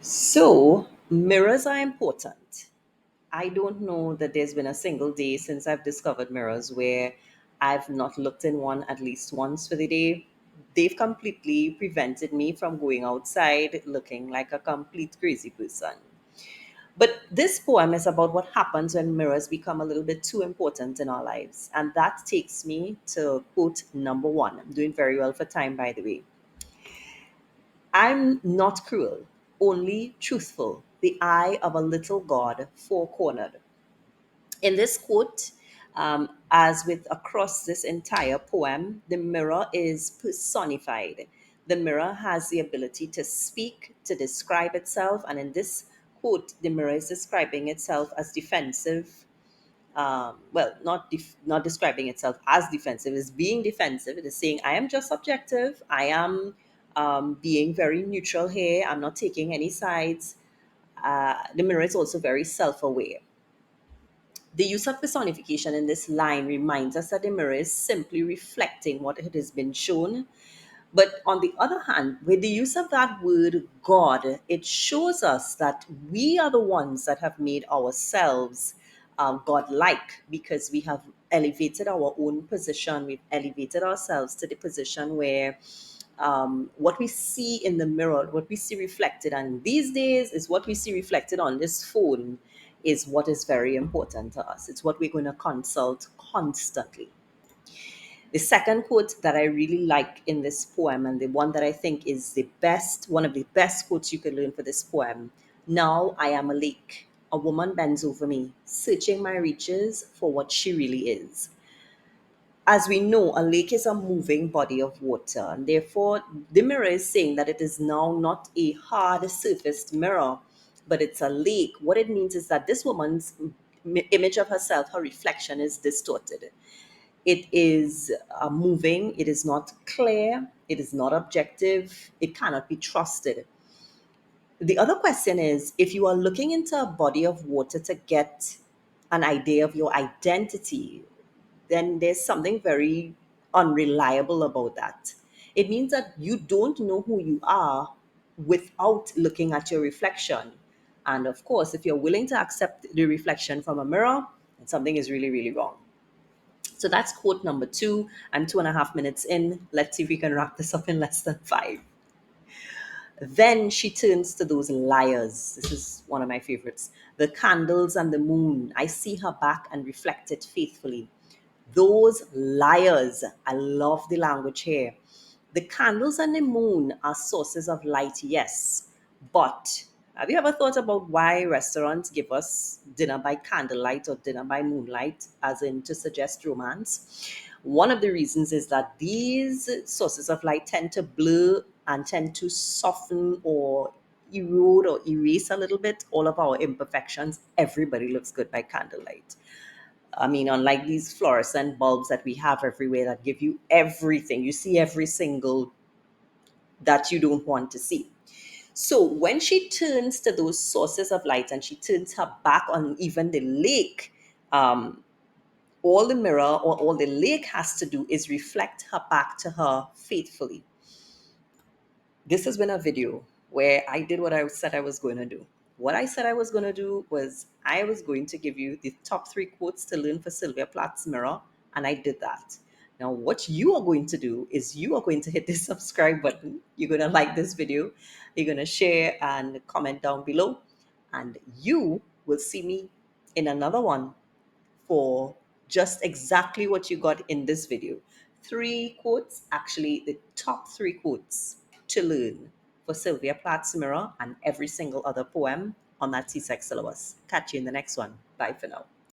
So, mirrors are important. I don't know that there's been a single day since I've discovered mirrors where I've not looked in one at least once for the day. They've completely prevented me from going outside looking like a complete crazy person. But this poem is about what happens when mirrors become a little bit too important in our lives. And that takes me to quote number one. I'm doing very well for time, by the way. I'm not cruel, only truthful, the eye of a little god four cornered. In this quote, as with across this entire poem, the mirror is personified. The mirror has the ability to speak, to describe itself, and in this quote, the mirror is describing itself as defensive. Well, not describing itself as defensive, it's being defensive. It is saying, I am just objective. I am being very neutral here. I'm not taking any sides. The mirror is also very self aware. The use of personification in this line reminds us that the mirror is simply reflecting what it has been shown. But on the other hand, with the use of that word God, it shows us that we are the ones that have made ourselves God-like because we have elevated our own position. We've elevated ourselves to the position where what we see in the mirror, what we see reflected, and these days is what we see reflected on this phone, is what is very important to us. It's what we're going to consult constantly. The second quote that I really like in this poem, and the one that I think is the best, one of the best quotes you could learn for this poem. Now I am a lake. A woman bends over me, searching my reaches for what she really is. As we know, a lake is a moving body of water, and therefore the mirror is saying that it is now not a hard surfaced mirror, but it's a lake. What it means is that this woman's image of herself, her reflection, is distorted. It is moving, it is not clear, it is not objective, it cannot be trusted. The other question is, if you are looking into a body of water to get an idea of your identity, then there's something very unreliable about that. It means that you don't know who you are without looking at your reflection. And of course, if you're willing to accept the reflection from a mirror, then something is really, really wrong. So that's quote number two. I'm 2.5 minutes in. Let's see if we can wrap this up in less than five. Then she turns to those liars. This is one of my favorites. The candles and the moon. I see her back and reflect it faithfully. Those liars. I love the language here. The candles and the moon are sources of light, yes. But have you ever thought about why restaurants give us dinner by candlelight or dinner by moonlight, as in to suggest romance? One of the reasons is that these sources of light tend to blur and tend to soften or erode or erase a little bit all of our imperfections. Everybody looks good by candlelight. I mean, unlike these fluorescent bulbs that we have everywhere that give you everything, you see every single that you don't want to see. So when she turns to those sources of light and she turns her back on even the lake, um, all the mirror or all the lake has to do is reflect her back to her faithfully. This has been a video where I did what I said I was going to do. What I said I was going to do was I was going to give you the top three quotes to learn for Sylvia Plath's mirror, and I did that. Now, what you are going to do is you are going to hit the subscribe button. You're going to like this video. You're going to share and comment down below, and you will see me in another one for just exactly what you got in this video. Three quotes, actually, the top three quotes to learn for Sylvia Plath's Mirror and every single other poem on that CSEC syllabus. Catch you in the next one. Bye for now.